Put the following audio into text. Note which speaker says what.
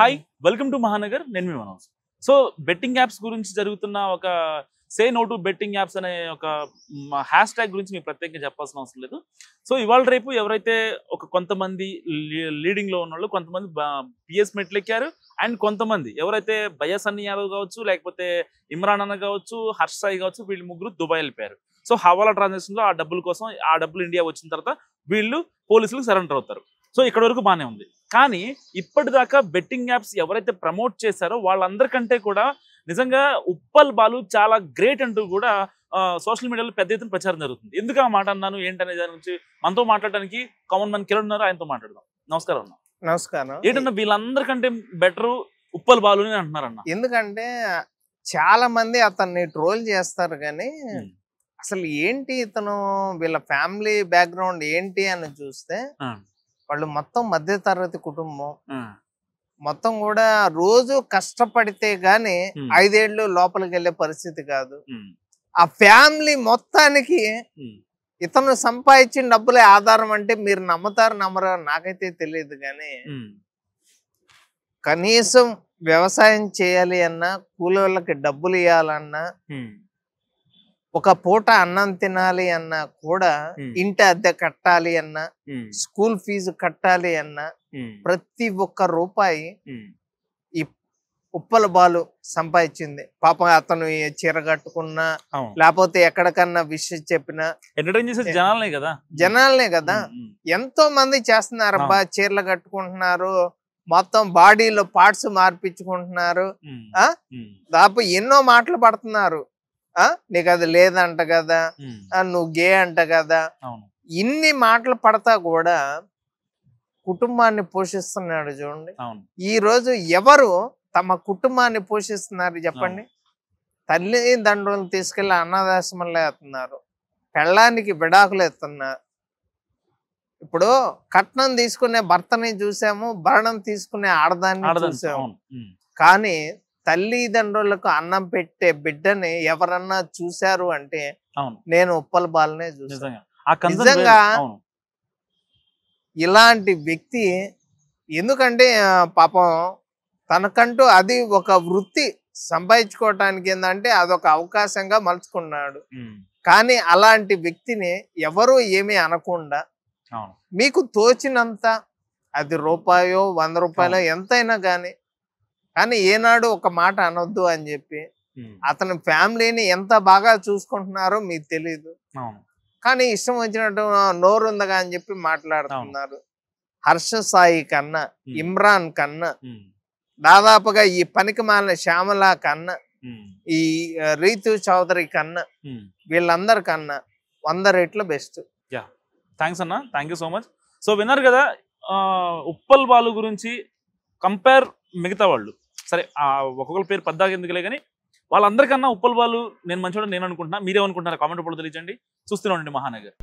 Speaker 1: Hi welcome to Mahanagar నేను మీ Manoj. So betting apps గురించి జరుగుతున్న ఒక say no to betting apps అనే ఒక హ్యాష్ ట్యాగ్ గురించి మీకు ప్రత్యేకంగా చెప్పాల్సిన అవసరం లేదు. సో ఇవాళ రేపు ఎవరైతే ఒక కొంతమంది లీడింగ్ లో ఉన్న వాళ్ళు కొంతమంది పిఎస్ మెట్లు ఎక్కారు అండ్ కొంతమంది ఎవరైతే బయసన్ని యాదవ్ కావచ్చు లేకపోతే ఇమ్రాన్ అన్న కావచ్చు హర్ష్ సాయి కావచ్చు వీళ్ళు ముగ్గురు దుబాయ్ వెళ్ళిపోయారు. సో హవాలా ట్రాన్సాక్షన్ లో ఆ డబ్బుల కోసం ఆ డబ్బులు ఇండియా వచ్చిన తర్వాత వీళ్ళు పోలీసులకు సరెండర్ అవుతారు. సో ఇక్కడ వరకు బాగానే ఉంది. కానీ ఇప్పటిదాకా బెట్టింగ్ యాప్స్ ఎవరైతే ప్రమోట్ చేశారో వాళ్ళందరికంటే కూడా నిజంగా ఉప్పల్ బాలు చాలా గ్రేట్ అంటూ కూడా సోషల్ మీడియాలో పెద్ద ఎత్తున ప్రచారం జరుగుతుంది. ఎందుకు ఆ మాట అన్నాను ఏంటనే దాని గురించి మనతో మాట్లాడడానికి కామన్ మ్యాన్ కిరణ్ ఉన్నారు, ఆయనతో మాట్లాడదాం. నమస్కారం అన్న.
Speaker 2: నమస్కారం.
Speaker 1: ఏంటన్నా వీళ్ళందరికంటే బెటర్ ఉప్పల్ బాలు అని అంటున్నారన్న.
Speaker 2: ఎందుకంటే చాలా మంది అతన్ని ట్రోల్ చేస్తారు కానీ అసలు ఏంటి ఇతను వీళ్ళ ఫ్యామిలీ బ్యాక్గ్రౌండ్ ఏంటి అని చూస్తే వాళ్ళు మొత్తం మధ్య తరగతి కుటుంబం, మొత్తం కూడా రోజు కష్టపడితే గాని 5 ఏళ్ళు లోపలికి వెళ్ళే పరిస్థితి కాదు. ఆ ఫ్యామిలీ మొత్తానికి ఇతను సంపాదించిన డబ్బులే ఆధారం అంటే మీరు నమ్ముతారు నమ్మరు నాకైతే తెలియదు. కానీ కనీసం వ్యవసాయం చేయాలి అన్నా, కూలీళ్ళకి డబ్బులు ఇవ్వాలన్నా, ఒక పూట అన్నం తినాలి అన్నా కూడా, ఇంటి అద్దె కట్టాలి అన్నా, స్కూల్ ఫీజు కట్టాలి అన్నా ప్రతి ఒక్క రూపాయి ఈ ఉప్పల బాలు సంపాదించింది. పాపం అతను చీర కట్టుకున్నా లేకపోతే ఎక్కడికన్నా విషయం చెప్పినా జనాలనే కదా ఎంతో మంది చేస్తున్నారు. అబ్బా చీరలు కట్టుకుంటున్నారు, మొత్తం బాడీలో పార్ట్స్ మార్పించుకుంటున్నారు, దాపు ఎన్నో మాటలు పడుతున్నారు. నీకు అది లేదంట కదా, నువ్వు గే అంట కదా, ఇన్ని మాటలు పడతా కూడా కుటుంబాన్ని పోషిస్తున్నాడు. చూడండి ఈ రోజు ఎవరు తమ కుటుంబాన్ని పోషిస్తున్నారు చెప్పండి? తల్లిదండ్రులను తీసుకెళ్లి అనాథాశ్రమంలో వేస్తున్నారు, పెళ్ళానికి విడాకులు ఎత్తున్నారు. ఇప్పుడు కట్నం తీసుకునే భర్తని చూసాము, భరణం తీసుకునే ఆడదాన్ని చూసాము. కానీ తల్లిదండ్రులకు అన్నం పెట్టే బిడ్డని ఎవరన్నా చూశారు అంటే నేను ఉప్పల్ బాలనే చూసాను. నిజంగా ఇలాంటి వ్యక్తి, ఎందుకంటే పాపం తనకంటూ అది ఒక వృత్తి సంపాదించుకోవటానికి ఏంటంటే అదొక అవకాశంగా మలుచుకున్నాడు. కానీ అలాంటి వ్యక్తిని ఎవరు ఏమీ అనకుండా మీకు తోచినంత, అది రూపాయో 100 రూపాయలో ఎంతైనా కానీ ఏనాడు ఒక మాట అనొద్దు అని చెప్పి అతని ఫ్యామిలీని ఎంత బాగా చూసుకుంటున్నారో మీకు తెలీదు. కానీ ఇష్టం వచ్చినట్టు నోరు ఉందగా అని చెప్పి మాట్లాడుతున్నారు. హర్ష సాయి కన్నా, ఇమ్రాన్ కన్నా, దాదాపుగా ఈ పనికి మాలిన శ్యామల కన్నా, ఈ రీతు చౌదరి కన్నా, వీళ్ళందరికన్నా 100 రెట్లు బెస్ట్.
Speaker 1: థ్యాంక్స్ అన్న, thank you so much. So విన్నారు కదా ఉప్పల్ బాలు గురించి కంపేర్ మిగతా వాళ్ళు. సరే ఒక్కొక్కరి పేరు పద్దాక ఎందుకులే కానీ వాళ్ళందరికన్నా ఉప్పల్ బాలు నేను మంచివాడు నేను అనుకుంటున్నా. మీరేమనుకుంటున్నారా కామెంట్ రూపంలో తెలియజేయండి. చూస్తూనే ఉండండి మహానగర్.